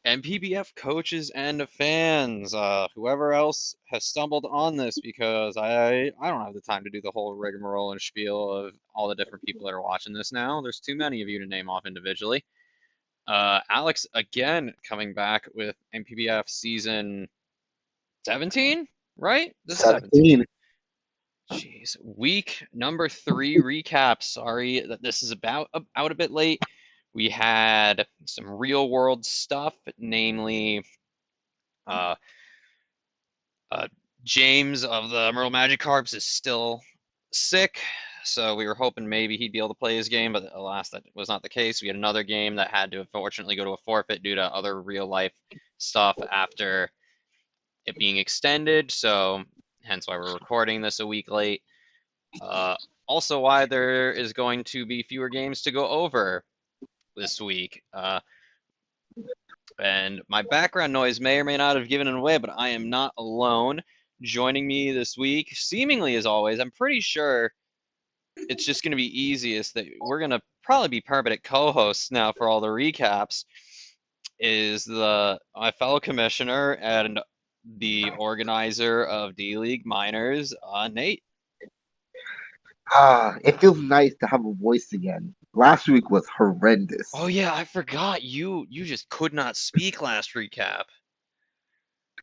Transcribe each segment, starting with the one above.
NPBF coaches and fans, whoever else has stumbled on this because I don't have the time to do the whole rigmarole and spiel of all the different people that are watching this now. There's too many of you to name off individually. Alex again coming back with NPBF season 17, right? This is 17. 17. Jeez, week number 3 recap. Sorry that this is about out a bit late. We had some real world stuff, namely uh, uh, James of the Emerald Magic Carps is still sick, so we were hoping maybe he'd be able to play his game, but alas, that was not the case. We had another game that had to unfortunately go to a forfeit due to other real life stuff after it being extended, so hence why we're recording this a week late. Uh, Also, why there is going to be fewer games to go over this week. And my background noise may or may not have given it away, but I am not alone. Joining me this week, seemingly as always, I'm pretty sure it's just going to be easiest that we're going to probably be permanent co-hosts now for all the recaps. Is the my fellow commissioner and the organizer of D League Minors, Nate. It feels nice to have a voice again. Last week was Oh horrendous. yeah, I forgot you just could not speak last recap.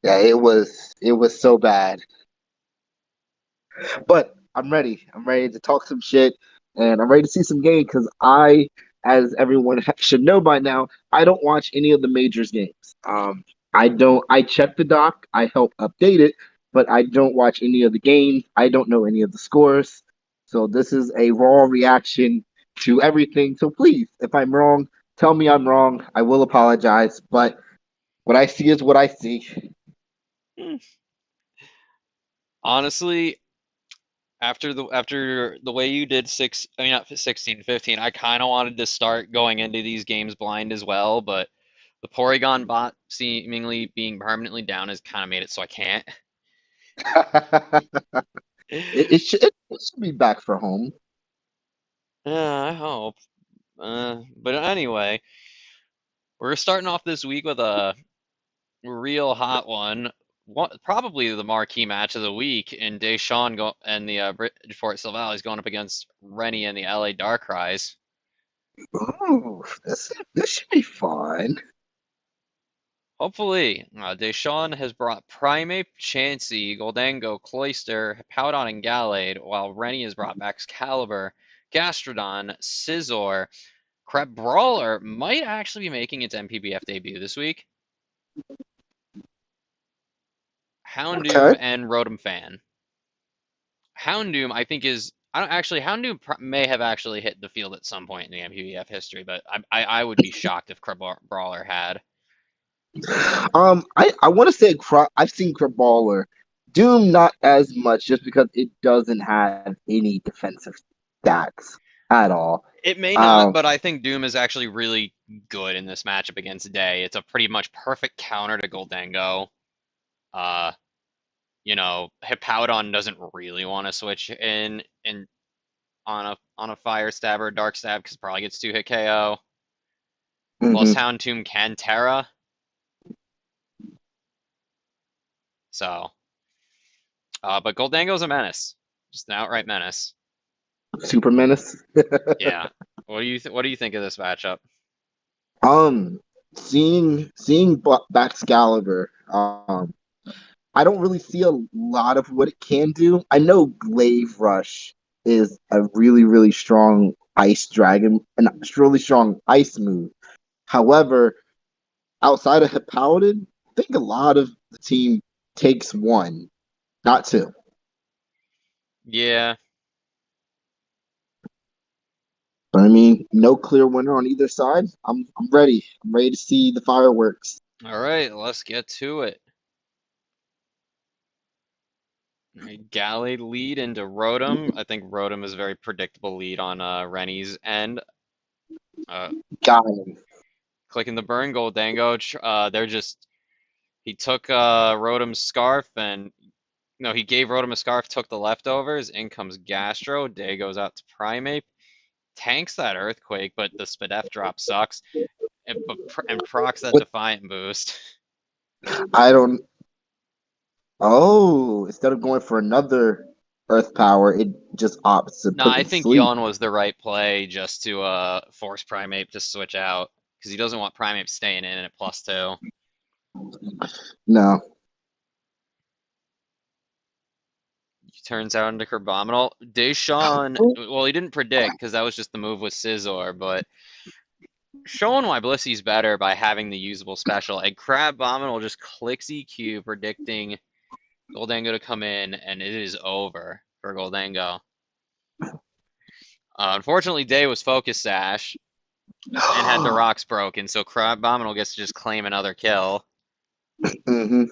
Yeah, it was so bad. But I'm ready. I'm ready to talk some shit, and I'm ready to see some games because as everyone should know by now, I don't watch any of the majors games. I don't. I check the doc. I help update it, but I don't watch any of the games. I don't know any of the scores. So this is a raw reaction to everything. So please, if I'm wrong, tell me I'm wrong. I will apologize, but what I see is what I see. Hmm. Honestly, after the way you did I mean not 16, 15, I kind of wanted to start going into these games blind as well, but the Porygon bot seemingly being permanently down has kind of made it so I can't. It should be back for home. Yeah, I hope. But anyway, we're starting off this week with a real hot one. Probably the marquee match of the week in Deshawn and the Bridgeport Silvally is going up against Rennie and the LA Darkrai's. Ooh, this should be fun. Hopefully, Deshawn has brought Primeape, Chansey, Goldango, Cloyster, Powdon, and Gallade, while Rennie has brought back Excalibur, Gastrodon, Scizor. Crabrawler might actually be making its MPBF debut this week. Okay. Houndoom and Rotom Fan. Houndoom, I think, is. I don't actually. Houndoom may have actually hit the field at some point in the MPBF history, but I would be shocked if Crabrawler had. I want to say I've seen Craballer. Doom not as much just because it doesn't have any defensive stats at all. It may not, Um, but I think Doom is actually really good in this matchup against Day. It's a pretty much perfect counter to Goldango. Uh, Hippowdon doesn't really want to switch in on a Fire Stab or a Dark Stab because it probably gets 2-hit KO. Plus mhm. Houndoom can Terra, so but Goldango's a menace, just an outright menace. Super Menace. Yeah. What do you think of this matchup? Um, seeing Baxcalibur. I don't really see a lot of what it can do. I know Glaive Rush is a really strong ice dragon, and really strong ice move. However, outside of Hippowdon, I think a lot of the team takes one, not two. Yeah. But I mean, no clear winner on either side. I'm ready. I'm ready to see the fireworks. All right, let's get to it. Gallade lead into Rotom. I think Rotom is a very predictable lead on Rennie's end. Uh, Got him. Clicking the burn goal, Dango. They're just he took Rotom's scarf and no, he gave Rotom a scarf, took the leftovers. In comes Gastro. Day goes out to Primeape, tanks that Earthquake, but the Spadef drop sucks. and procs that What Defiant boost. I don't. Oh, instead of going for another Earth power, it just opts to No, put I him to think sleep. Yawn was the right play just to force Primeape to switch out because he doesn't want Primeape staying in at +2. No. He turns out into Crabominal. Deshawn, well, he didn't predict because that was just the move with Scizor, but showing why Blissy's better by having the usable special. A Crabominal just clicks EQ, predicting Goldango to come in, and it is over for Goldango. Unfortunately, Day was Focus Sash and had the rocks broken, so Crabominal gets to just claim another kill. hmm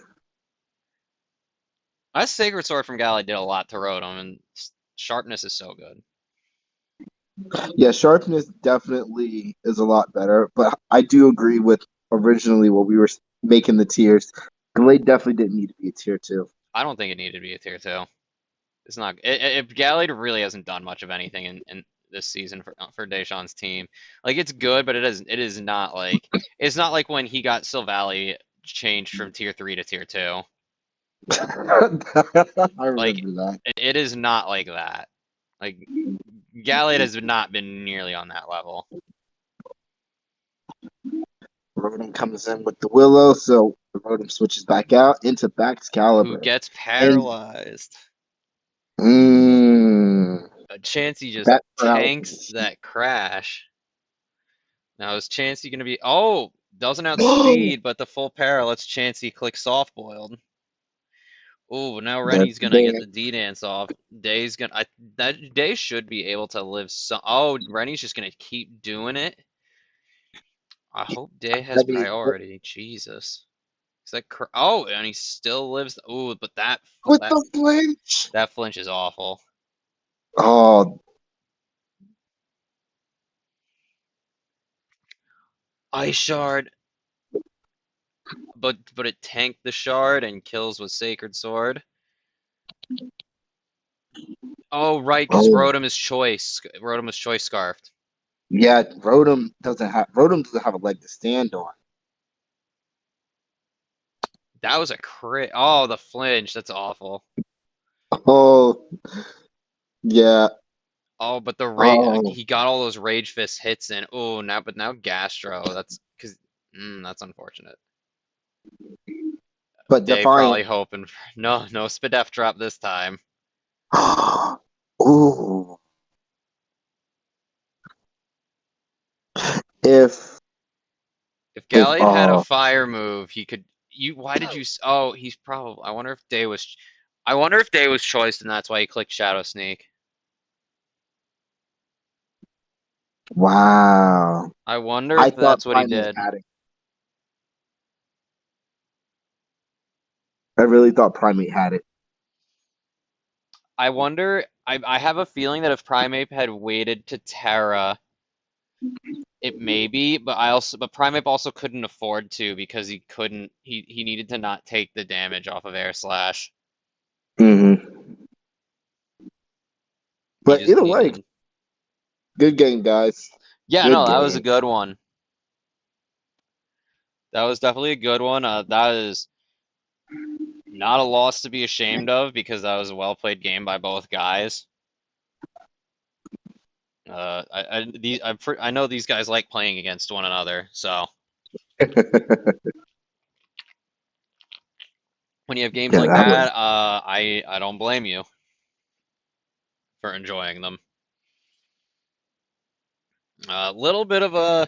That Sacred Sword from Galley did a lot to Rotom, and sharpness is so good. Yeah, sharpness definitely is a lot better, but I do agree with originally what we were making the tiers. Glade definitely didn't need to be a tier two. I don't think it needed to be a tier 2. It's not. If Gallade really hasn't done much of anything in this season for Deshaun's team. Like it's good, but it is not like it's not like when he got Silvally changed from tier 3 to tier 2. I Like remember that. it is not like that. Like Gallade has not been nearly on that level. Rotom comes in with the Willow, so the Rotom switches back out into Who Baxcalibur. gets And paralyzed? mm, Chansey just that tanks paralysis. that crash. Now is Chansey gonna be? Oh, doesn't outspeed, but the full para lets Chansey click soft boiled. Oh, now That's Rennie's the gonna get game. the D dance off. Day's gonna. That Day should be able to live some. Oh, Rennie's just gonna keep doing it. I hope Day has I mean, priority. Jesus. Is that oh, and he still lives. Oh, but with that the flinch. that flinch is awful. Oh, Ice shard, but it tanked the shard and kills with Sacred Sword. Oh, right, because oh, Rotom is choice. Rotom is choice scarfed. yeah. Rotom doesn't have a leg to stand on. That was a crit. Oh, the flinch. That's awful. Oh, yeah. Oh, but the Oh, he got all those Rage Fist hits in. Oh, now Gastro. That's because that's unfortunate. but Day Defiant. probably hoping for, no Spadef drop this time. Ooh, if If if Gallade had a fire move, he could. Why did you? Oh, he's probably. I wonder if Day was. I wonder if Day was choiced and that's why he clicked Shadow Sneak. wow, I wonder I if thought that's what he Primate did. had it. I really thought Primate had it. I wonder. I have a feeling that if Primeape had waited to Terra, it may be, but Primeape also couldn't afford to because he couldn't he needed to not take the damage off of Air Slash. hmm He But just either he way, did. good game, guys. Yeah, Good no, that was a game. good one. That was definitely a good one. That is not a loss to be ashamed of because that was a well played game by both guys. I know these guys like playing against one another, so when you have games Yeah, like that that, was. I don't blame you for enjoying them. A little bit of a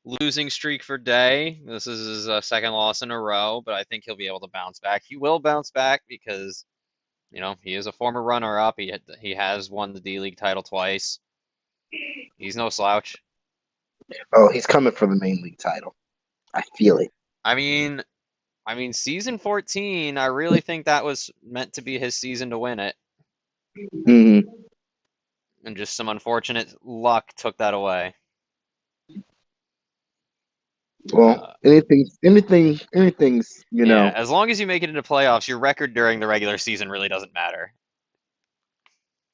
losing streak for Day. This is his second loss in a row, but I think he'll be able to bounce back. He will bounce back because he is a former runner-up. He has won the D League title twice. He's no slouch. Oh, he's coming for the main league title. I feel it. I mean, season 14. I really think that was meant to be his season to win it, hmm and just some unfortunate luck took that away. Well, Uh, anything's. yeah, as long as you make it into playoffs, your record during the regular season really doesn't matter.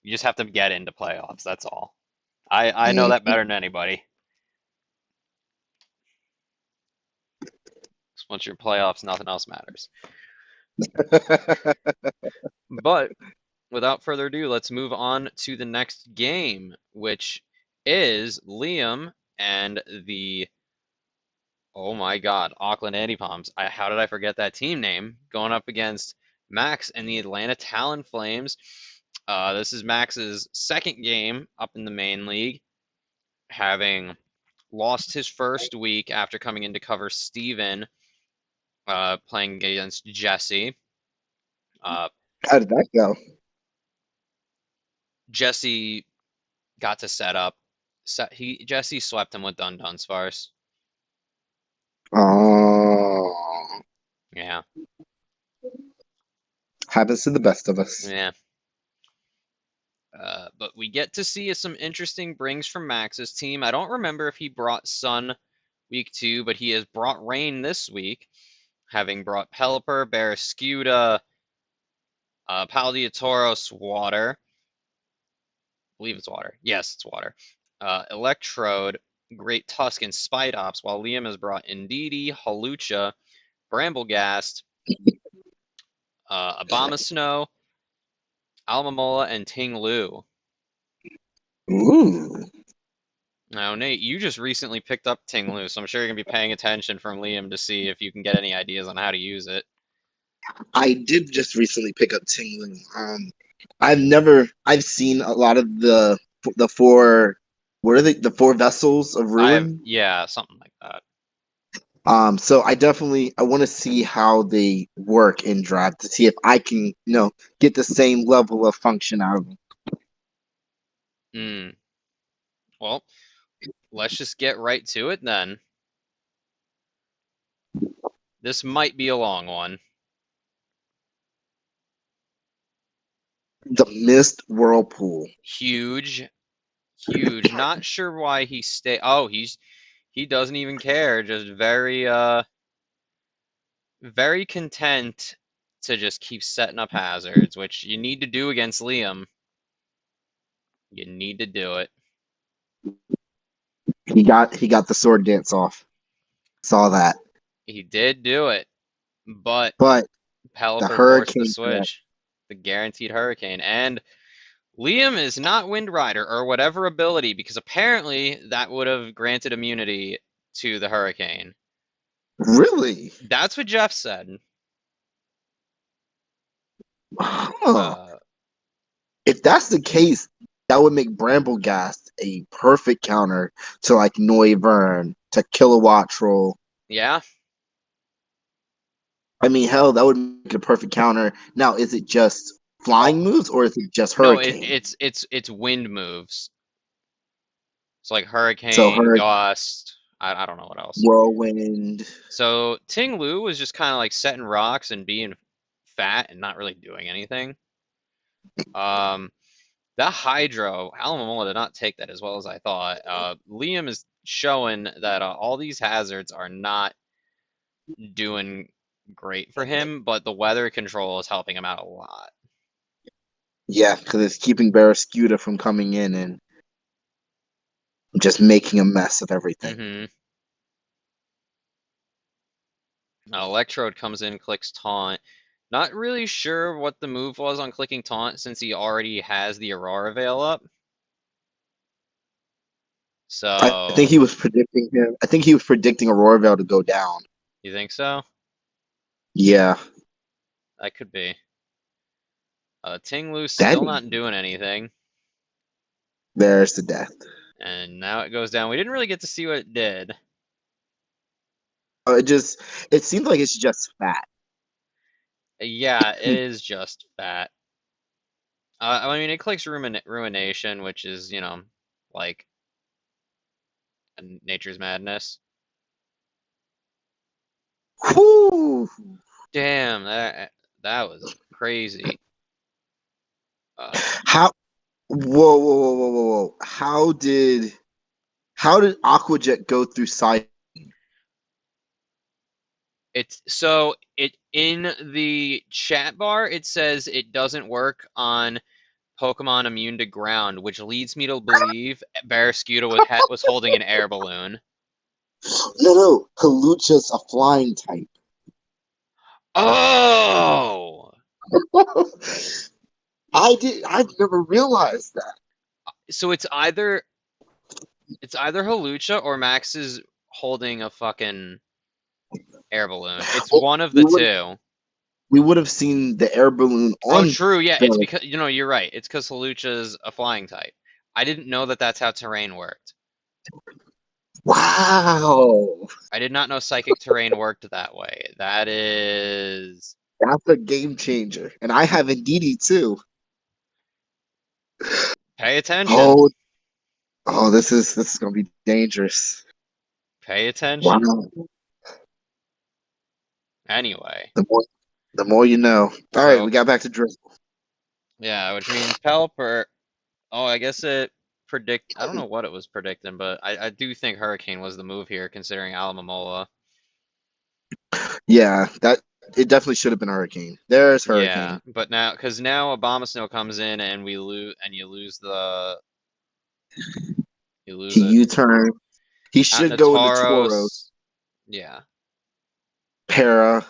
You just have to get into playoffs. That's all. I know that Mhm. better than anybody. Once you're playoffs, nothing else matters. But without further ado, let's move on to the next game, which is Liam and the oh my God, Auckland Antipoms. How did I forget that team name? Going up against Max and the Atlanta Talon Flames. This is Max's second game up in the main league, having lost his first week after coming in to cover Steven, playing against Jesse. Uh, How did that go? Jesse got to set up. Jesse swept him with Dun Dunsparce. Oh, Yeah, happens to the best of us. yeah. But we get to see some interesting brings from Max's team. I don't remember if he brought Sun week 2, but he has brought Rain this week, having brought Pelipper, Barraskewda, Paldiatoros, Water. I believe it's Water. Yes, it's Water. Electrode, Great Tusk, and Spidops, while Liam has brought Indeedee, Halucha, Bramblegast, Abomasnow, Almamola, and Ting Lu. Ooh, Now, Nate, you just recently picked up Ting Lu, so I'm sure you're going to be paying attention from Liam to see if you can get any ideas on how to use it. I did just recently pick up Tingling. I've seen a lot of the four, what are they? The four vessels of ruin. Yeah, something like that. So I want to see how they work in draft to see if I can, get the same level of function out of them. Hmm. Well, let's just get right to it then. This might be a long one. The Mist Whirlpool. Huge, huge. Not sure why he stay. Oh, he doesn't even care. Just very content to just keep setting up hazards, which you need to do against Liam. You need to do it. He got the sword dance off. Saw that. He did do it, but But the Pelipper forced the hurricane threat. switch, the guaranteed hurricane, and Liam is not Wind Rider or whatever ability because apparently that would have granted immunity to the hurricane. Really? That's what Jeff said. Huh. Uh, If that's the case, that would make Bramblegast a perfect counter to like Noivern, to Kilowatt Troll. yeah, I mean, hell, that would make a perfect counter. Now, is it just flying moves or is it just no, Hurricane? it's wind moves. It's like So hurricane, Hurricane, gust. I don't know what else. Whirlwind. So Ting Lu was just kind of like setting rocks and being fat and not really doing anything. Um, that Hydro, Alamomola did not take that as well as I thought. Liam is showing that all these hazards are not doing great for him, but the weather control is helping him out a lot. Yeah, because it's keeping Barraskewda from coming in and just making a mess of everything. Mm-hmm. Electrode comes in, clicks taunt. Not really sure what the move was on clicking taunt since he already has the Aurora Veil up. I think So, he was predicting him. I think he was predicting Aurora Veil to go down. you think so? Yeah, That could be. Ting Lu's that still not doing anything, there's the death. and now it goes down. We didn't really get to see what it did. It seems like it's just fat. Yeah, it is just fat. I mean, it clicks Ruination, which is, like Nature's Madness. Whew. Damn, that was crazy. Uh, How? Whoa, whoa, whoa, whoa, whoa, whoa! How did Aquajet go through side? it's so it in the chat bar it says it doesn't work on Pokemon immune to ground, which leads me to believe Barraskewda was holding an air balloon. No, no, Kalucha's a flying type. Oh! I've never realized that. So it's either Halucha or Max is holding a fucking air balloon. It's Well, one of the we would two. we would have seen the air balloon Oh, on true. Yeah, it's the because you're right. It's because Halucha's a flying type. I didn't know that that's how terrain worked. wow. I did not know psychic terrain worked that way. That is That's a game changer. And I have Indeedee too. pay attention. Oh, oh, this is gonna be dangerous. Pay attention. Wow. Anyway, The more the more you know. All right, so we got back to drizzle. yeah, which means Pelipper. Oh, I guess it predict. I don't know what it was predicting, but I do think Hurricane was the move here, considering Alamomola. Yeah, that it definitely should have been Hurricane. There's Yeah, Hurricane. but because now Obama Snow comes in and you lose you lose He it U-turned. He at should go into Toro. Nataros. Yeah, Para,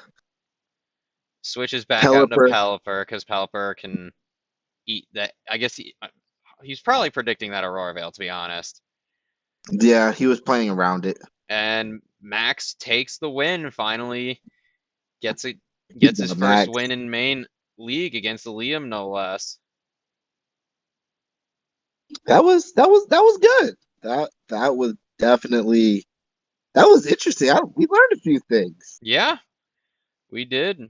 switches back out into Pelipper. Pelipper because Pelipper can eat that. I guess he's probably predicting that Aurora Veil, to be honest. Yeah, he was playing around it. And Max takes the win finally. Gets it He gets his got first Max. win in main league against the Liam, no less. That was good. That was definitely that was interesting. We learned a few things. Yeah, we did.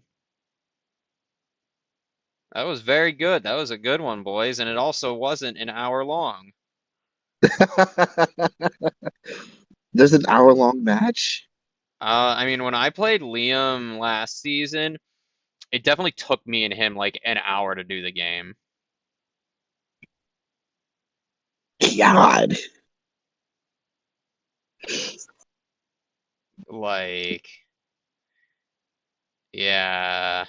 That was very good. That was a good one, boys, and it also wasn't an hour long. There's an hour-long match. I mean, when I played Liam last season, it definitely took me and him like an hour to do the game. God. Like, yeah.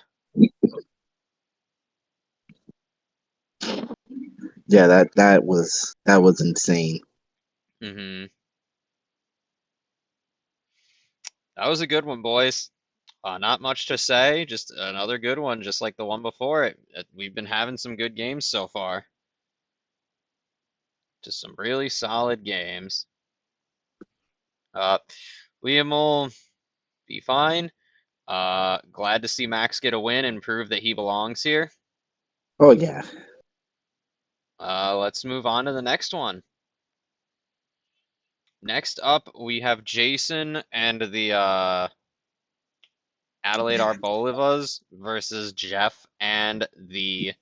Yeah, that was insane. hmm That was a good one, boys. Not much to say, just another good one, just like the one before it. We've been having some good games so far. Just some really solid games. Uh, Liam will be fine. Glad to see Max get a win and prove that he belongs here. Oh yeah. Let's move on to the next one. Next up, we have Jason and the Adelaide Arbolivas versus Jeff and the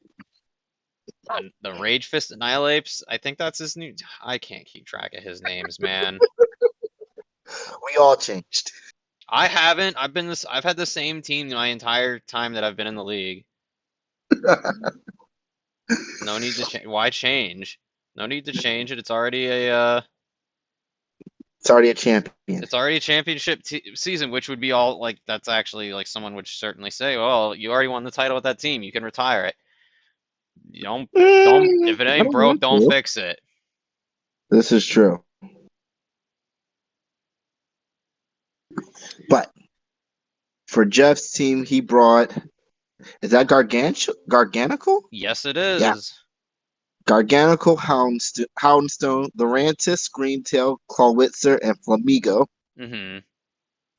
Rage Fist Annihilapes. I think that's his new. I can't keep track of his names, man. We all changed. I haven't. I've been this. I've had the same team my entire time that I've been in the league. No need to change. Why change? No need to change it. It's already a champion. It's already a championship season, which would be all like that's actually like someone would certainly say, well, you already won the title with that team. You can retire it. You don't if it I ain't don't broke, want don't to. fix it. This is true. But for Jeff's team, he brought is that Garganical? Yes, it Yeah. is. Garganical Houndstone, Lurantis, Greentail, Clawitzer, and Flamigo. Mm-hmm.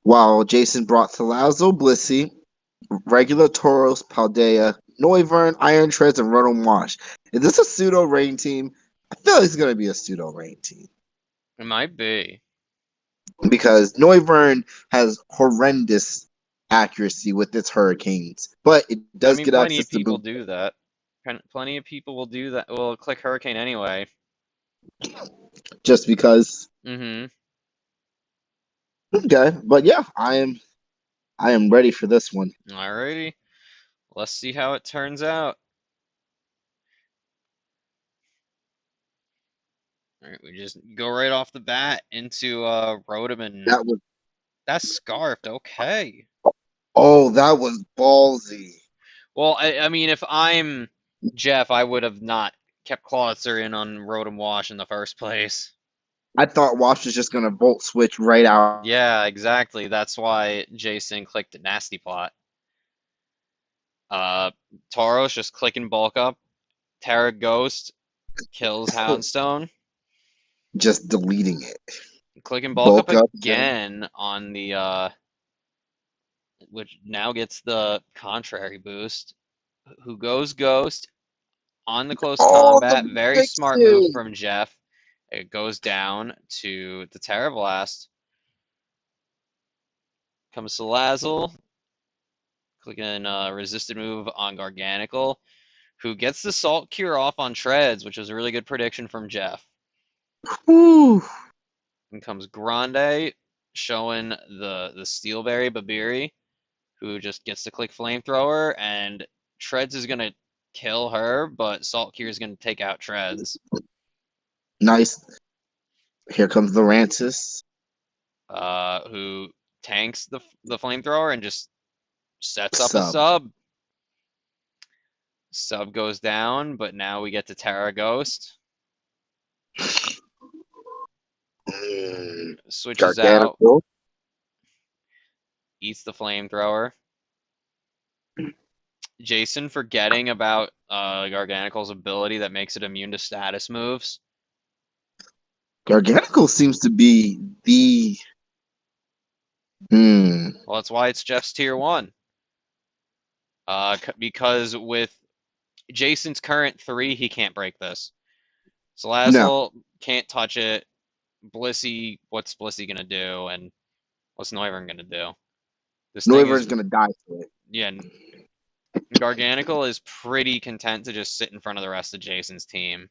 While Jason brought Thalazzo, Blissey, regular Tauros, Paldea, Noivern, Iron Treads, and Rotom Wash. Is this a pseudo rain team? I feel like it's going to be a pseudo rain team It might be. because Noivern has horrendous accuracy with its hurricanes, but it I does mean, get plenty access of to people boom. do that. Plenty of people will do that. Will click Hurricane anyway. Just because. Mm-hmm. Okay, but yeah, I am ready for this one. Alrighty. Let's see how it turns out. All right, we just go right off the bat into Rotom and That was that's scarfed. Okay. that was ballsy. Well, I mean, if I'm Jeff, I would have not kept Clawitzer in on Rotom Wash in the first place. I thought Wash was just gonna volt switch right out. Yeah, exactly. That's why Jason clicked Nasty Plot. Uh, Tauros just clicking bulk up. Terra Ghost kills Houndstone. Just deleting it. Clicking bulk up Bulk up then. again on the which now gets the contrary boost. Who goes Ghost on the close Oh, combat? the Very smart move mixing. from Jeff. It goes down to the Terra Blast. Comes Salazzle, clicking resisted move on Garganical, who gets the Salt Cure off on Treads, which was a really good prediction from Jeff. Whew. And comes Grande, showing the Steelberry Babiri, who just gets to click Flamethrower, and Treads is gonna kill her, but Salt Cure is gonna take out Treads. Nice. Here comes the Rancis. Who tanks the Flamethrower and just sets up a Sub. sub. Sub goes down, but now we get to Terra Ghost. Mm, Switches out, Garganical. eats the Flamethrower. Jason forgetting about Garganical's ability that makes it immune to status moves. Garganical seems to be the. Hmm. Well, that's why it's Jeff's tier one. Because with Jason's current three, he can't break this. No. Salazzle can't touch it. Blissey, what's Blissey gonna do? And what's Noivern gonna do? This thing Noivern's is, gonna die for it. yeah, Garganical is pretty content to just sit in front of the rest of Jason's team.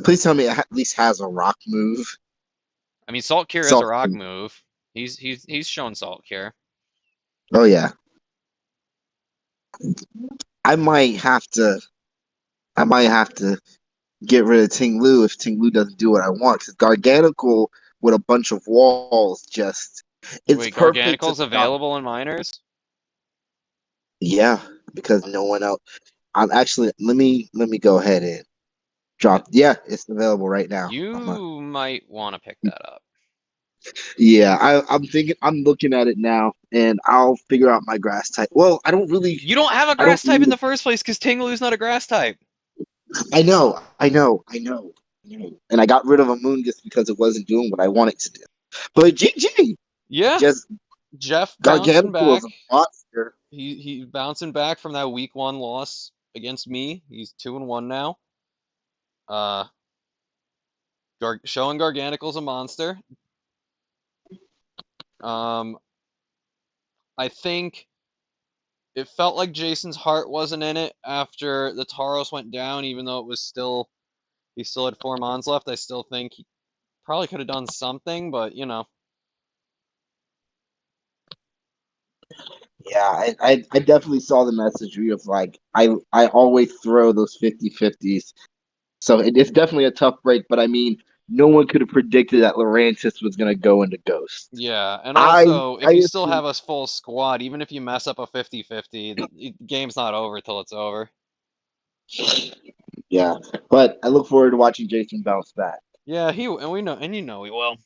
Please tell me it at least has a rock move. I mean, Salt Cure is a Salt. rock move. He's shown Salt Cure. Oh yeah. I might have to. I might have to get rid of Ting Lu if Ting Lu doesn't do what I want. Because Garganical with a bunch of walls just. It's Wait, perfect to Garganicle's stop. available in minors? Yeah, because no one else. I'm actually. Let me go ahead and drop. Yeah, it's available right now. You might want to pick that up. Yeah, I'm thinking. I'm looking at it now, and I'll figure out my grass type. Well, I don't really. You don't have a I don't grass type in need. the first place because Tinglu's not a grass type. I know. I know. I know. I know. And I got rid of a moon just because it wasn't doing what I wanted to do. But GG, Yeah, just Jeff bouncing Gargantuar is back. a monster. He bouncing back from that week one loss against me. He's 2-1 now. Uh, showing Garganicle's a monster. Um, I think it felt like Jason's heart wasn't in it after the Tauros went down, even though it was still he still had 4 mons left. I still think he probably could have done something, but you know, Yeah, I definitely saw the message of like I always throw those 50-50s. So it's definitely a tough break, but I mean, no one could have predicted that Lurantis was gonna go into Ghost. yeah. And I also, if I you still assume, have a full squad, even if you mess up a 50-50, the game's not over till it's over. yeah. But I look forward to watching Jason bounce back. Yeah, he and we know, and you know he will.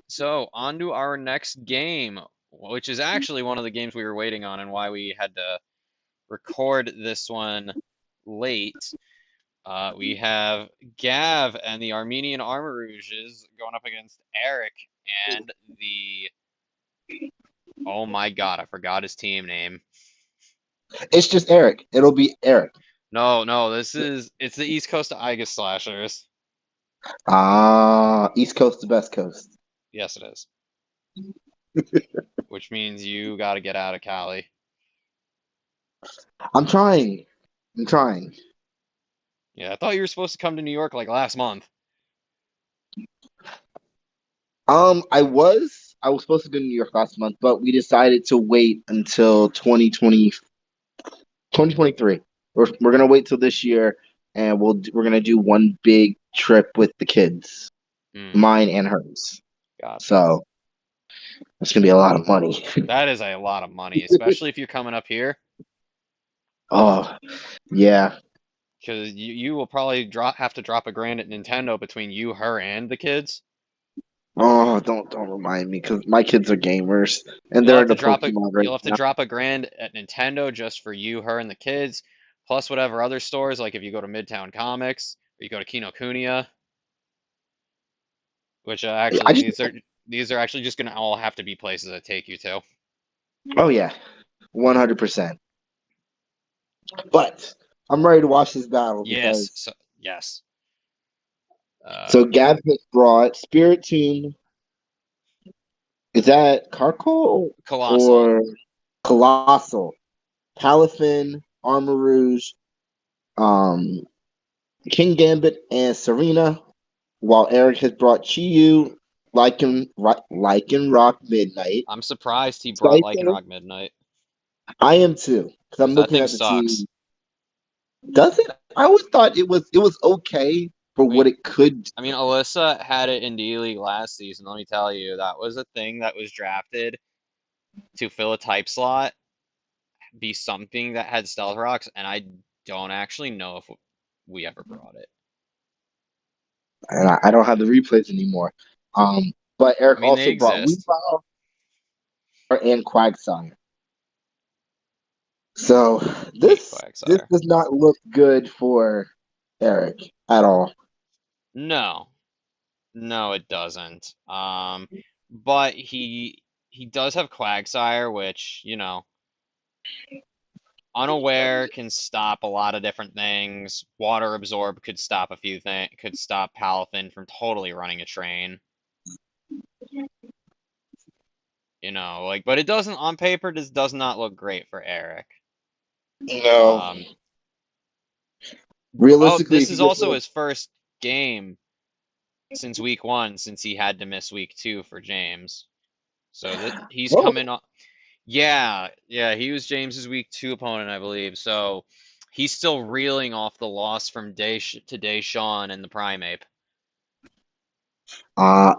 So on to our next game, which is actually one of the games we were waiting on and why we had to record this one late. We have Gav and the Armenian Armor Rouges going up against Eric and the. Oh my God, I forgot his team name. It's just Eric. It'll be Eric. No, no, it's the East Coast Igus Slashers. East Coast to West Coast. Yes, it is. Which means you got to get out of Cali. I'm trying. I'm trying. Yeah, I thought you were supposed to come to New York like last month. I was supposed to go to New York last month, but we decided to wait until 2023. We're gonna wait till this year, and we're gonna do one big trip with the kids, Hmm, mine and hers. gotcha. So it's gonna be a lot of money. That is a lot of money, especially if you're coming up here, Oh yeah, because you will probably have to drop a grand at Nintendo between you, her, and the kids. don't remind me because my kids are gamers and they're into Pokemon right You'll have to now. drop a grand at Nintendo just for you, her, and the kids, plus whatever other stores, like if you go to Midtown Comics or you go to Kinokuniya, which I actually just these are actually just gonna all have to be places that take you to. oh yeah, 100%. But I'm ready to watch this battle Yes, because so yes. so Uh, Gav has brought Spirit Tomb. Is that Carcoal Colossal. or Colossal? Palafin, Armor Rouge, um, King Gambit, and Serena. While Eric has brought Chiyu, Lycan Rock Midnight, I'm surprised he brought Scyther. Lycanroc Midnight I am too, because because I'm that looking thing at the sucks. team. Does it? I always thought it was okay for I mean, what it could. Alyssa had it in D League last season. Let me tell you, that was a thing that was drafted to fill a type slot, be something that had Stealth Rocks, and I don't actually know if we ever brought it. And I don't have the replays anymore. But I Eric mean, they also brought exist. Weavile and Quagsire. So Hate this Quagsire. does not look good for Eric at all. No, no, it doesn't. But he does have Quagsire, which, unaware can stop a lot of different things. Water absorb could stop a few things, could stop Palafin from totally running a train. Like, but it doesn't on paper. This does not look great for Eric. No, Um, oh, realistically, this if you is just also look, his first game since week one, since he had to miss week two for James. So that he's well, coming up. Yeah, yeah, he was James's week two opponent, I believe. So he's still reeling off the loss from to Deshawn and the Primeape.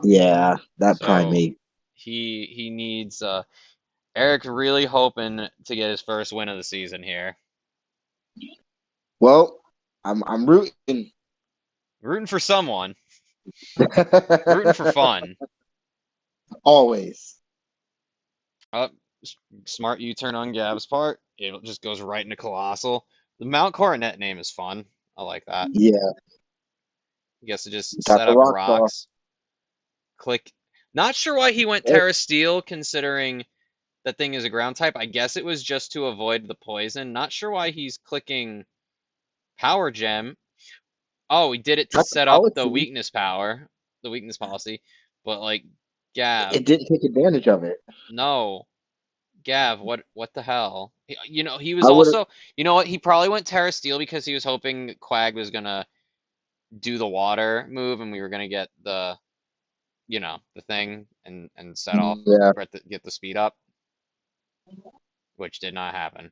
yeah, that So primate. he needs Eric's really hoping to get his first win of the season here. Well, I'm rooting. Rooting for someone. Rooting for fun. Always. Uh, Smart U-turn on Gab's part. It just goes right into Colossal. The Mount Coronet name is fun. I like that. Yeah, He gets to just got set the up rock star. rocks. Click. Not sure why he went Yep. Terra Steel, considering that thing is a ground type. I guess it was just to avoid the poison. Not sure why he's clicking Power Gem. Oh, he did it to That's a set up the policy. weakness power, the weakness policy. But like, Gav, It didn't take advantage of it. no. Gav, what the hell? He was I would have. also, you know what? He probably went Terra Steel because he was hoping Quag was gonna do the water move and we were gonna get the thing and set off Yeah, get the speed up, which did not happen.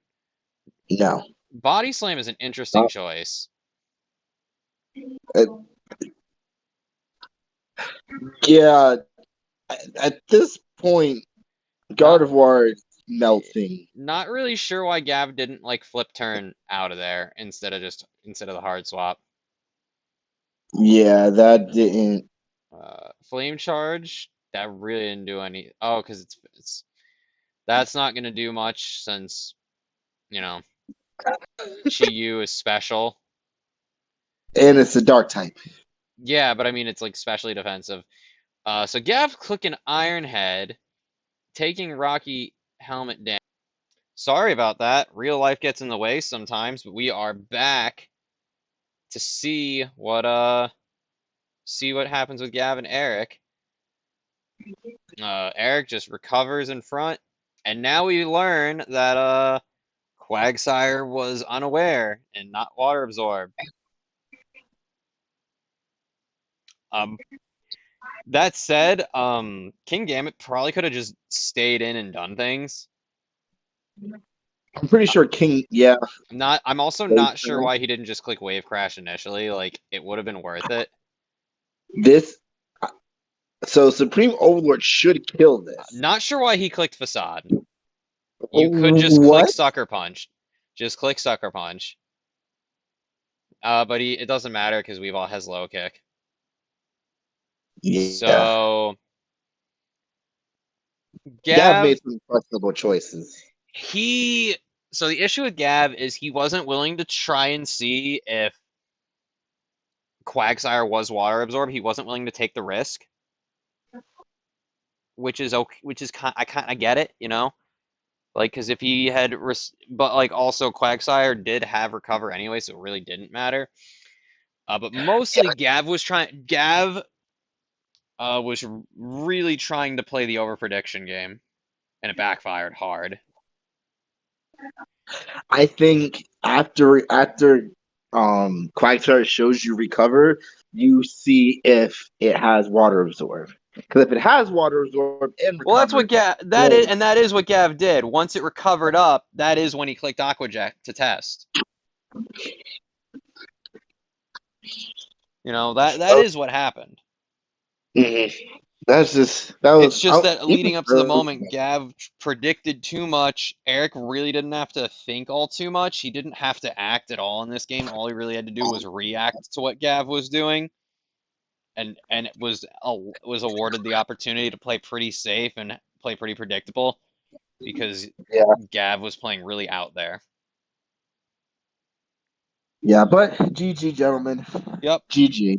no. Body Slam is an interesting Uh, choice. uh, yeah, at this point, Not Gardevoir is melting. not really sure why Gav didn't like flip turn out of there instead of the hard swap. Yeah, that didn't. Flame charge that really didn't do any. Oh, because it's that's not gonna do much since you know Chi Yu is special. And it's a dark type. Yeah, but I mean it's like specially defensive. So Gav clicking Iron Head, taking Rocky Helmet down. Sorry about that. Real life gets in the way sometimes, but we are back to see what happens with Gav and Eric. Eric just recovers in front, and now we learn that Quagsire was unaware and not water absorbed. Um, that said, King Gambit probably could have just stayed in and done things. I'm pretty Uh, sure King. Yeah, I'm also not sure why he didn't just click Wave Crash initially. Like it would have been worth it. this. So Supreme Overlord should kill this. Not sure why he clicked Facade. You could just click What? Sucker Punch. Just click Sucker Punch. But it doesn't matter because Weavile has low kick. Yeah. So Gav Gav, made some questionable choices. he so the issue with Gav is he wasn't willing to try and see if Quagsire was water absorb. He wasn't willing to take the risk, which is okay, which is I get it, you know? Like, because if he had, but like also Quagsire did have recover anyway, so it really didn't matter. But mostly Gav was really trying to play the over prediction game, and it backfired hard. I think after Quagsire shows you recover, you see if it has water absorb. Because if it has water absorb and Well, that's what recover, then that is what Gav did. Once it recovered up, that is when he clicked Aquajet to test. You know, that oh, is what happened. mhm. That's just that It's was just that even leading up to the early. moment, Gav predicted too much. Eric really didn't have to think all too much. He didn't have to act at all in this game. All he really had to do was react to what Gav was doing, and it was awarded the opportunity to play pretty safe and play pretty predictable because Yeah, Gav was playing really out there. yeah, but GG, gentlemen. Yep. GG.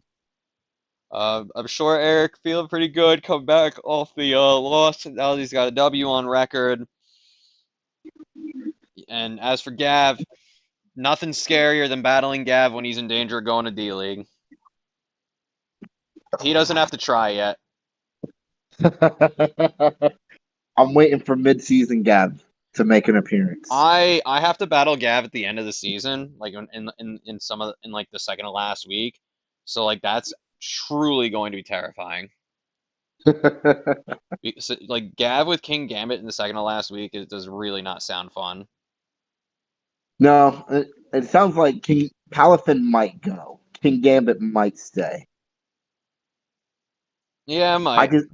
I'm sure Eric feeling pretty good coming back off the loss. Now he's got a W on record. And as for Gav, nothing scarier than battling Gav when he's in danger of going to D League. He doesn't have to try yet. I'm waiting for mid-season Gab to make an appearance. I have to battle Gav at the end of the season, like in some of in like the second to last week. So like that's truly going to be terrifying. So, like Gav with King Gambit in the second to last week, it does really not sound fun. No, it sounds like King Palafin might go. King Gambit might stay. Yeah, I I might. can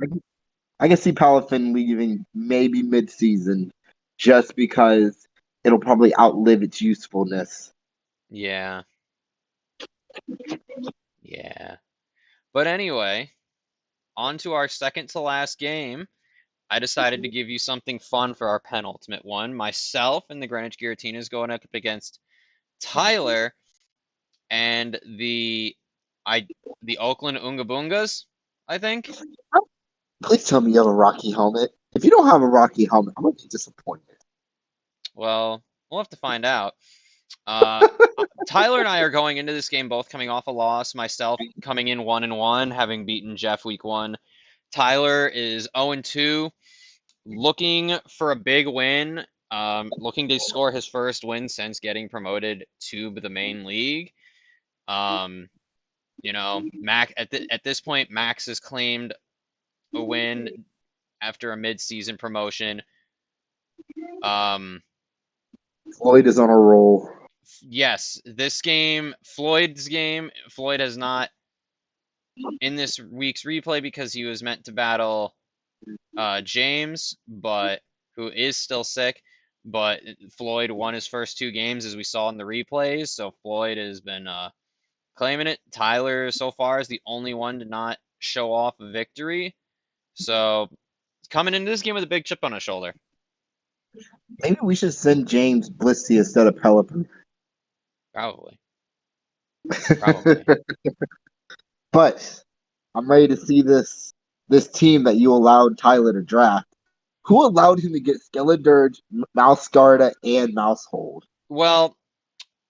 I can see Palafin leaving maybe mid-season, just because it'll probably outlive its usefulness. Yeah, yeah. But anyway, on to our second to last game. I decided to give you something fun for our penultimate one. Myself and the Greenwich Guillotines going up against Tyler and I the Oakland Oonga Boongas, I think. Please tell me you have a Rocky helmet. If you don't have a Rocky helmet, I'm gonna be disappointed. Well, we'll have to find out. Uh, Tyler and I are going into this game both coming off a loss. Myself coming in 1-1, having beaten Jeff week one. Tyler is 0-2, looking for a big win. Looking to score his first win since getting promoted to the main league. Um, you know, at this point, Max has claimed a win after a mid-season promotion. Um, Floyd is on a roll. yes, this game, Floyd's game, Floyd has not in this week's replay because he was meant to battle James, but who is still sick. But Floyd won his first two games as we saw in the replays, so Floyd has been claiming it. Tyler so far is the only one to not show off a victory. So coming into this game with a big chip on his shoulder. Maybe we should send James Blissey instead of Pelipper. Probably. Probably. But I'm ready to see this team that you allowed Tyler to draft. Who allowed him to get Skeledirge, Mouscarda, and Mousehold? Well,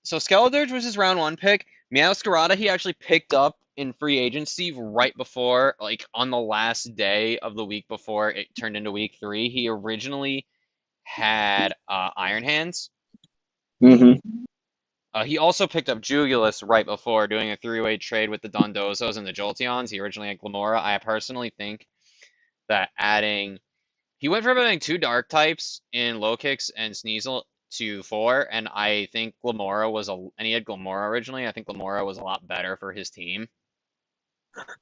so Skeledirge was his round one pick. Meowscarada he actually picked up in free agency right before, like on the last day of the week before it turned into week three. He originally had Iron Hands. Mm-hmm. He also picked up Jugulus right before doing a three-way trade with the Dondozos and the Jolteons. He originally had Glamora. I personally think that he went from having two dark types in Low Kicks and Sneasel to four, and I think and he had Glamora originally. I think Glamora was a lot better for his team.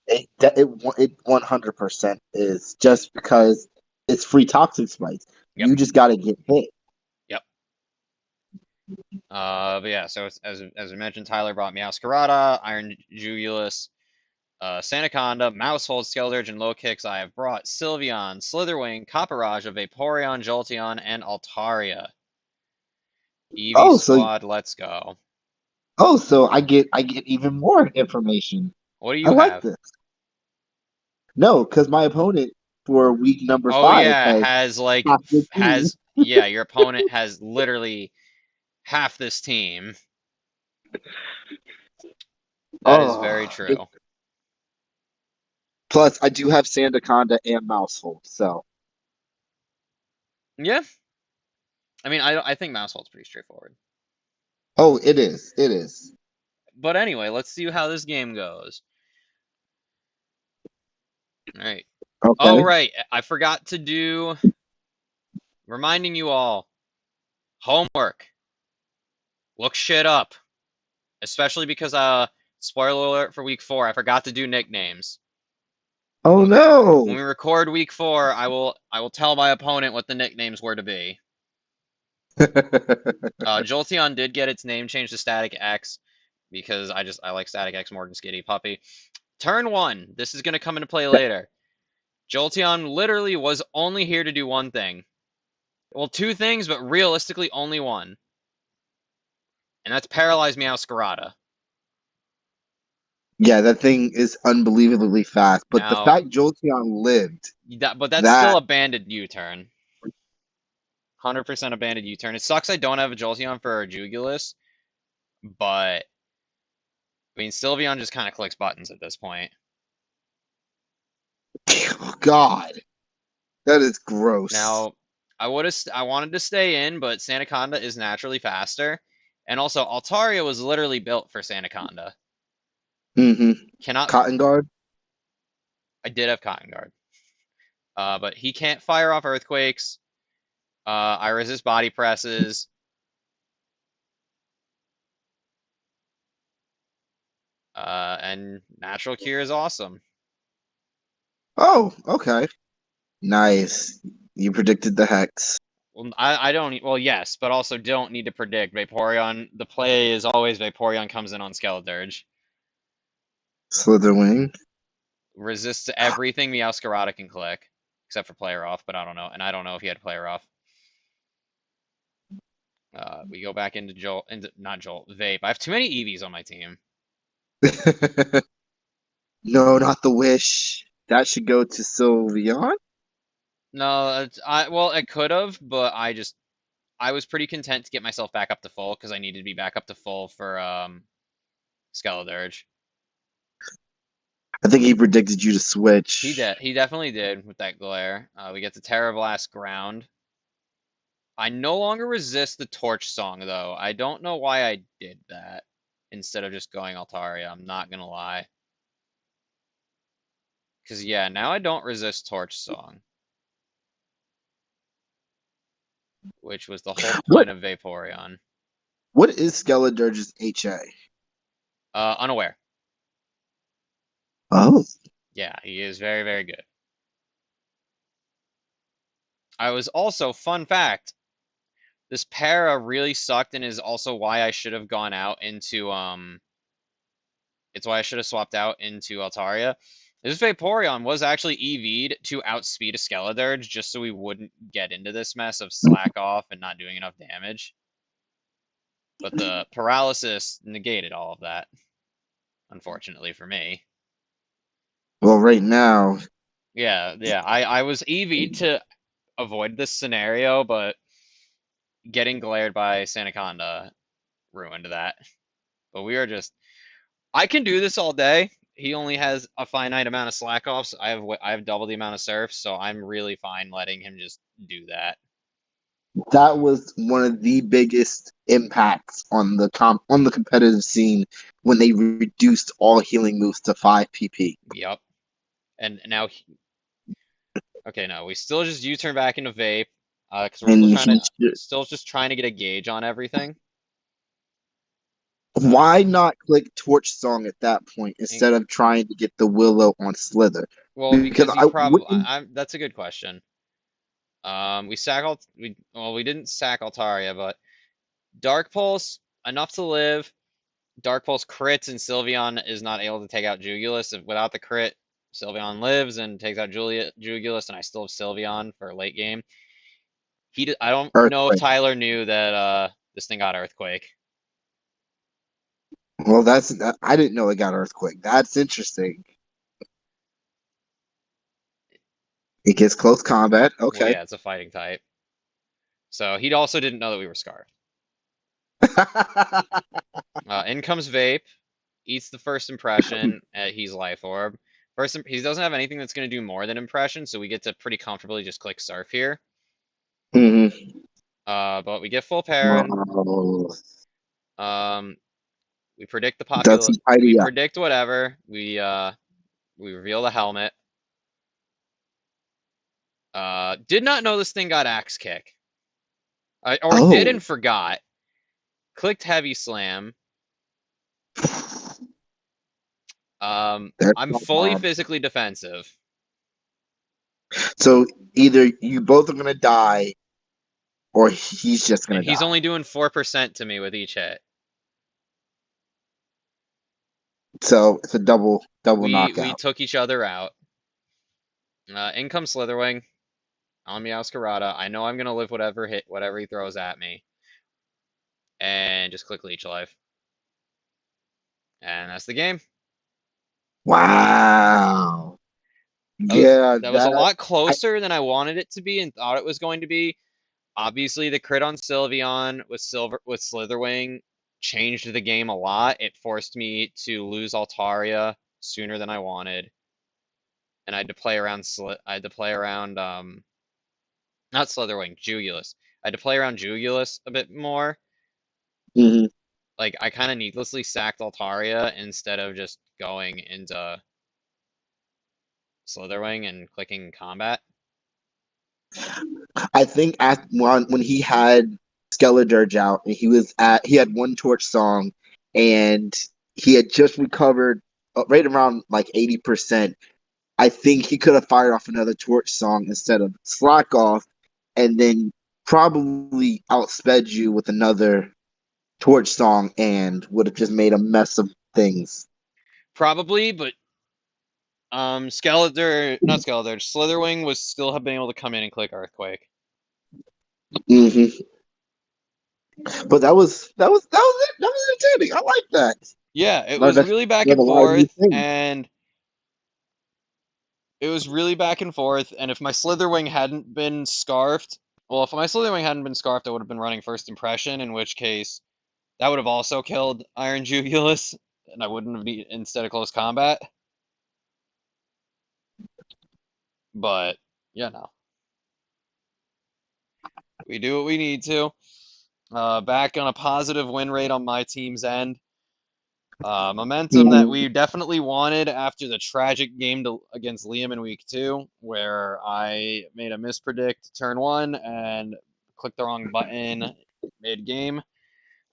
It 100% is just because it's free toxic spikes. Yep, You just got to get hit. yep. But yeah, so as I mentioned, Tyler brought Meowscarada, Iron Jugulus, Sandaconda, Mousehold, Skeldurge, and Low Kicks. I have brought Sylveon, Slitherwing, Copperajah, Vaporeon, Jolteon, and Altaria. Eevee Oh, so squad, let's go. so I get even more information. What do I you like have? this. No, because my opponent for week number Oh 5 yeah, has has like half the team. yeah, your opponent has literally half this team. That is very Oh, true. plus I do have Sandaconda and Mousehold. So, Yeah, I mean, I think Mousehold's pretty straightforward. oh, it is. It is. But anyway, let's see how this game goes. All right. Oh Okay. right, I forgot to do reminding you all homework. Look shit up, especially because spoiler alert for week 4, I forgot to do nicknames. Oh When no. we record week 4, I will tell my opponent what the nicknames were to be. Jolteon did get its name changed to Static X because I like Static X more than Skitty Puppy. Turn 1. This is gonna come into play later. Jolteon literally was only here to do one thing. Well, two things, but realistically only one, and that's paralyze Meowscarada. Yeah, that thing is unbelievably fast. But the Now, fact Jolteon lived, but that's still that a banded U-turn. 100% a banded U-turn. It sucks I don't have a Jolteon for Jugulus, but I mean, Sylveon just kind of clicks buttons at this point. oh God, that is gross. Now, I wanted to stay in, but Sandaconda is naturally faster, and also Altaria was literally built for Sandaconda. Mm-hmm. Cannot. Cotton Guard. I did have Cotton Guard, but he can't fire off earthquakes. I resist body presses, and natural cure is awesome. Oh, okay. Nice. You predicted the hex. Well, I don't. Well, yes, but also don't need to predict Vaporeon. The play is always Vaporeon comes in on Skeledirge. Slitherwing. Resists everything Meowscarada can click, except for player off, but I don't know. And I don't know if he had player off. We go back into Jolt, into not Jolt, Vape. I have too many Eevees on my team. No, not the wish. That should go to Sylveon. No, well, I could have, but I was pretty content to get myself back up to full because I needed to be back up to full for Skeledirge. I think he predicted you to switch. He definitely did with that glare. We get the Terra Blast ground. I no longer resist the Torch Song though. I don't know why I did that instead of just going Altaria. I'm not gonna lie. Because yeah, now I don't resist Torch Song, which was the whole What point of Vaporeon. what is Skeledirge's HA? Unaware. Oh. Yeah, he is very, very good. I was also, fun fact, this para really sucked and is also why I should have gone out into it's why I should have swapped out into Altaria. This Vaporeon was actually EV'd to outspeed a Skeledirge just so we wouldn't get into this mess of slack off and not doing enough damage. But the paralysis negated all of that, unfortunately for me. Well, right now, Yeah, I was EV'd to avoid this scenario, but getting glared by Sandaconda ruined that. But we are just I can do this all day. He only has a finite amount of slack offs. I have double the amount of surfs, so I'm really fine letting him just do that. that was one of the biggest impacts on the competitive scene when they reduced all healing moves to 5 PP. Yep. And now, okay, no, we still just U-turn back into vape, because we're And he should, still just trying to get a gauge on everything. why not click Torch Song at that point And- instead of trying to get the Willow on Slither? well, Because because he I probably, wouldn't. that's a good question. We sack we didn't sack Altaria, but Dark Pulse enough to live. Dark Pulse crits and Sylveon is not able to take out Jugulus. Without the crit, Sylveon lives and takes out Jugulus, and I still have Sylveon for late game. I don't know if Earthquake. Tyler knew that this thing got Earthquake. Well, I didn't know it got earthquake. That's interesting. It gets close combat. Well, Okay. yeah, it's a fighting type. So he also didn't know that we were Scarfed. In comes Vape, eats the first impression. He's Life Orb. He doesn't have anything that's going to do more than impression, so we get to pretty comfortably just click Surf here. hmm But we get full Parent. Wow. Um, we predict Does he we tidy up? predict whatever. We reveal the helmet. Did not know this thing got Axe Kick. Or did Oh, and forgot. Clicked Heavy Slam. there's I'm my fully mom. physically defensive, So either you both are gonna die, or he's just and gonna he's die. only doing 4% to me with each hit. So it's a double We knockout. took each other out. In comes Slitherwing on Meowscarada. I know I'm gonna live whatever he throws at me, and just click Leech Life, and that's the game. Wow. That was Yeah, that was a that lot I closer than I wanted it to be and thought it was going to be. Obviously, the crit on Sylveon with Slitherwing changed the game a lot. It forced me to lose Altaria sooner than I wanted, and I had to play around I had to play around not Slitherwing, Jugulus. I had to play around Jugulus a bit more. mhm. Like I kind of needlessly sacked Altaria instead of just going into Slitherwing and clicking combat. I think at when he had Skeledirge out and he had one torch song and he had just recovered right around like 80%. I think he could have fired off another torch song instead of slack off and then probably outsped you with another torch song and would have just made a mess of things. Probably, but not Skeletor, Slitherwing was still have been able to come in and click Earthquake. hmm But that was entertaining. I like that. Yeah, it Learned was that really back learned and a lot of new forth, things. and it was really back and forth. And if my Slitherwing hadn't been scarfed, well, if my Slitherwing hadn't been scarfed, I would have been running First Impression, in which case that would have also killed Iron Jugulus, and I wouldn't have needed instead of close combat. But yeah, no, we do what we need to. Back on a positive win rate on my team's end. Momentum that Mhm. we definitely wanted after the tragic game against Liam in week 2, where I made a mispredict turn 1 and clicked the wrong button mid game.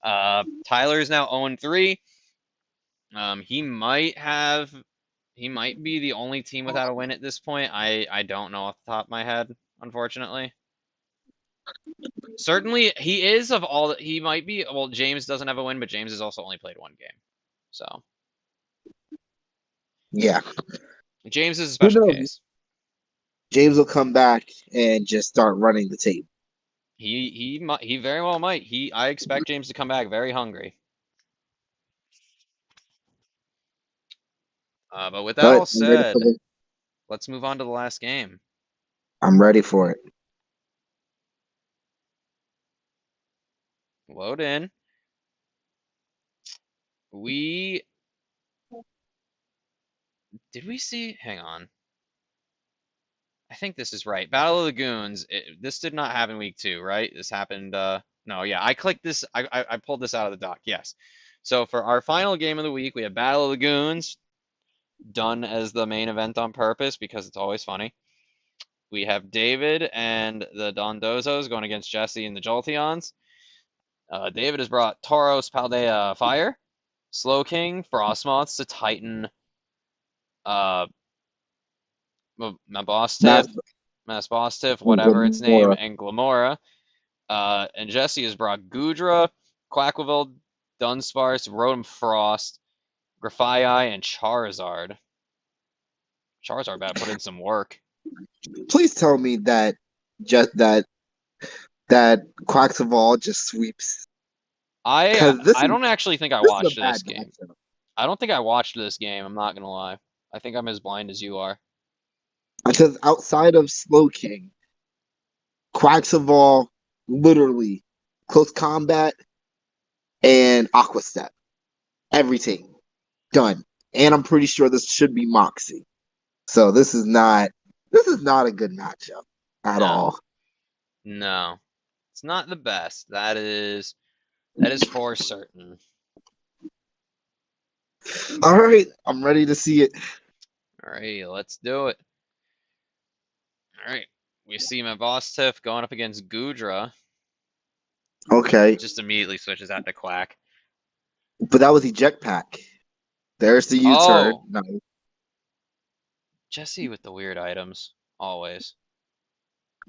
Tyler's now 0-3. He might be the only team without a win at this point. I don't know off the top of my head, unfortunately. Certainly, he is of all that he might be. Well, James doesn't have a win, but James has also only played one game. So Yeah. James is a Who special knows? case. James will come back and just start running the tape. He very well might. I expect James to come back very hungry. But with that But all said, let's move on to the last game. I'm ready for it. Load in. We did we see? Hang on. I think this is right. Battle of the Goons. This did not happen week 2, right? This happened. No, yeah. I clicked this. I pulled this out of the doc. Yes. So for our final game of the week, we have Battle of the Goons, done as the main event on purpose because it's always funny. We have David and the Dondozos going against Jesse and the Jolteons. David has brought Tauros, Paldea, Fire, Slowking, Frostmoths to Titan, uh, Mass Mass Boss Tiff, whatever its name, Glamora. and Glamora. And Jesse has brought Gudra, Quacklevilles, Dunsparce, Rotom Frost, Grafaiai, and Charizard. Charizard about to put in some work. Please tell me that just that Quaxaval just sweeps I because this I is don't actually think I this is a watched this bad game. matchup. I don't think I watched this game. I'm not gonna lie. I think I'm as blind as you are. Because outside of Slowking, Quaxaval literally close combat and Aqua Step. Everything done. And I'm pretty sure this should be Moxie. So this is not a good matchup at No, all. no, it's not the best. That is for certain. All right, I'm ready to see it. All right, let's do it. All right, we see my boss Tiff going up against Gudra. Okay, Just immediately switches out to Quack. but that was eject pack. There's the U-turn. Oh, No, Jesse with the weird items, always.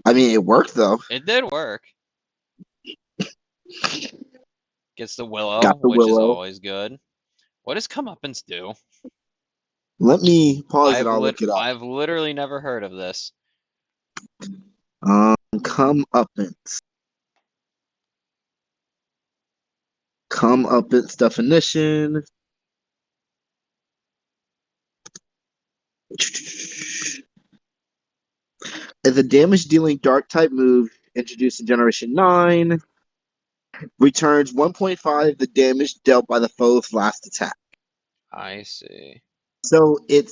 I mean it worked though. It did work. Gets the Willow, Got the which is Willow. always good. What does Comeuppance do? Let me pause it. I'll look it up. I've literally never heard of this. Come up its definition. Is a damage dealing dark type move introduced in Generation 9. Returns 1.5 the damage dealt by the foe's last attack. I see. So it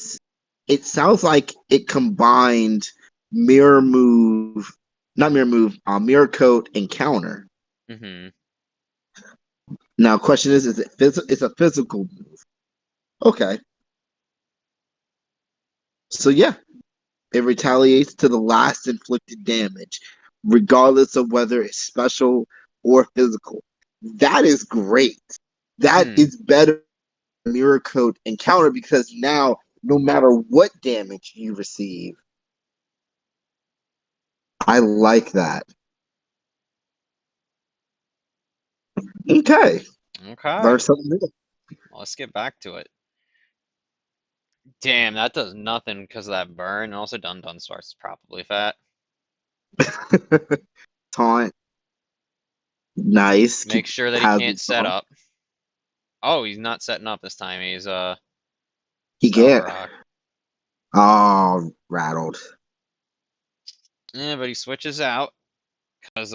sounds like it combined mirror move, not mirror move, mirror coat and counter. Mm-hmm. Now, question is it it's a physical move? Okay, so yeah, it retaliates to the last inflicted damage, regardless of whether it's special or physical. That is great. That Hmm. is better than mirror coat and counter because now, no matter what damage you receive, I like that. Okay, Okay. learn something new. Let's get back to it. Damn, that does nothing because of that burn. And also, Dun starts is probably fat. Taunt, nice. Make sure that he Has the can't set taunt. up. Oh, he's not setting up this time. He's He Stealth can't. Rock. Oh, rattled. Yeah, but he switches out because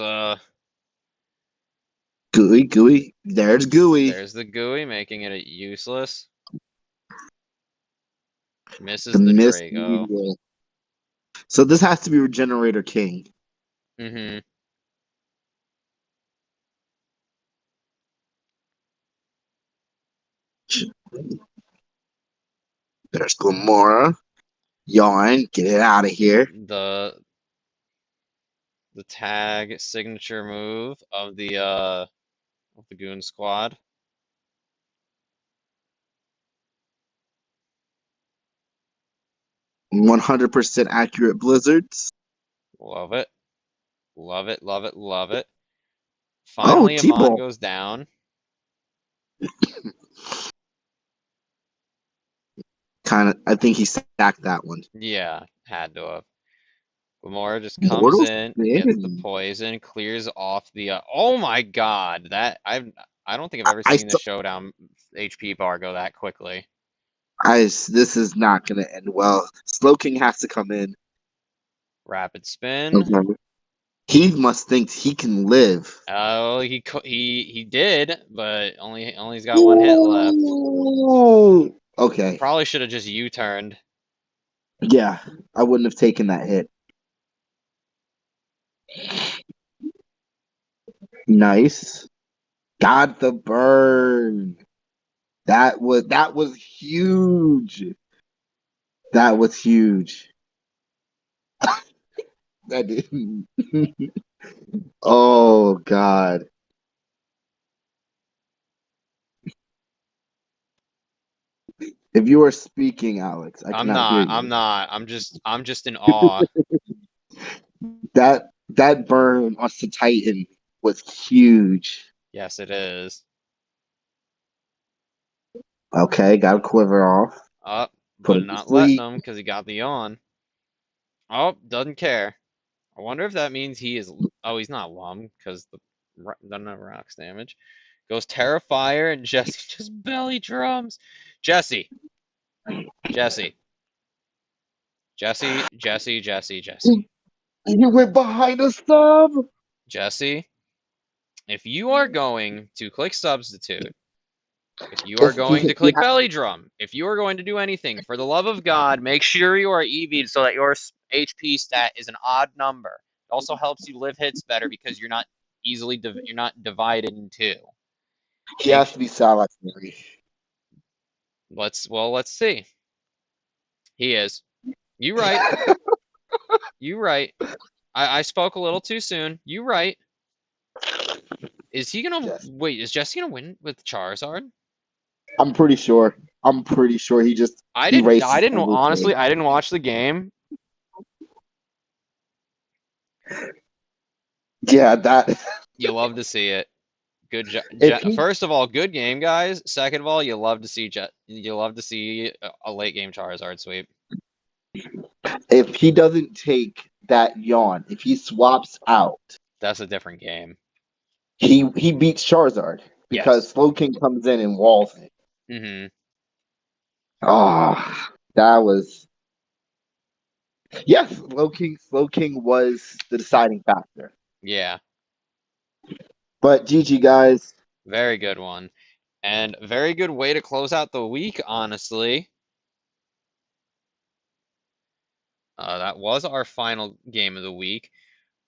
Gooey, gooey. There's gooey. there's the GUI making it useless. The Misses the mist Drago. meteor. So this has to be Regenerator King. Mm-hmm. There's Glamora. Yarn, get it out of here. The tag signature move of the Goon Squad. 100% accurate blizzards. Love it. Love it, love it, love it. Oh, Finally, Amon T-Ball. goes down. Kind of, I think he stacked that one. Yeah, had to have. Gamora just comes Mortal in, gets the Sin. poison, clears off the. Oh my God, I don't think I've ever I, seen the showdown HP bar go that quickly. this is not going to end well. Slowking has to come in. Rapid spin. Okay. He must think he can live. Oh, he did, but only's got one hit left. Ooh. Okay. Probably should have just U-turned. Yeah, I wouldn't have taken that hit. Nice. Got the burn. That was huge. That was huge. That didn't. Oh God. If you are speaking, Alex, I I'm cannot hear not. I'm you. not. I'm just in awe. That burn on the Titan was huge. Yes, it is. Okay, got a quiver off. Up, Put but him to not letting sleep. him because he got the yawn. Oh, doesn't care. I wonder if that means he is. Oh, he's not lum because the doesn't have rocks damage. Goes Terrifier and Jesse just belly drums. Jesse, Jesse, Jesse. He went behind a sub. Jesse, if you are going to click substitute, if you are If going to he click belly drum, if you are going to do anything, for the love of God, make sure you are EV'd so that your HP stat is an odd number. It also helps you live hits better because you're not you're not divided in two. he Make has to be Salak Mary. let's see. He is. You right. You right. I spoke a little too soon. You right. Is he gonna Yes. wait? Is Jesse gonna win with Charizard? I'm pretty sure. I'm pretty sure he just I erases didn't everything. honestly. I didn't watch the game. Yeah, that You love to see it. Good job. if he First of all, good game, guys. Second of all, you love to see you love to see a late game Charizard sweep. if he doesn't take that yawn, if he swaps out, That's a different game. he beats Charizard because Yes. Slowking comes in and walls it. Mm-hmm. Oh, that was yes, Slowking was the deciding factor. Yeah. But GG guys, Very good one. And very good way to close out the week, honestly. That was our final game of the week.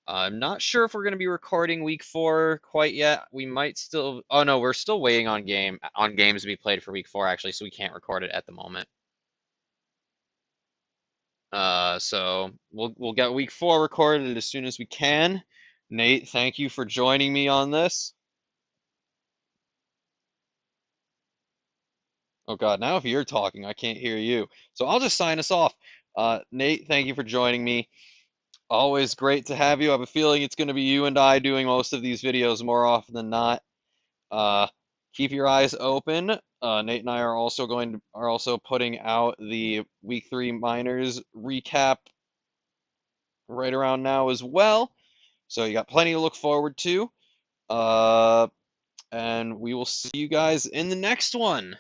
I'm not sure if we're going to be recording week 4 quite yet. We might still. Oh no, we're still waiting on games to be played for week 4 actually, so we can't record it at the moment. So we'll get week 4 recorded as soon as we can. Nate, thank you for joining me on this. Oh God, now if you're talking, I can't hear you. So I'll just sign us off. Nate, thank you for joining me. Always great to have you. I have a feeling it's going to be you and I doing most of these videos more often than not. Uh, keep your eyes open. Nate and I are also putting out the week 3 minors recap right around now as well. So you got plenty to look forward to. Uh, and we will see you guys in the next one.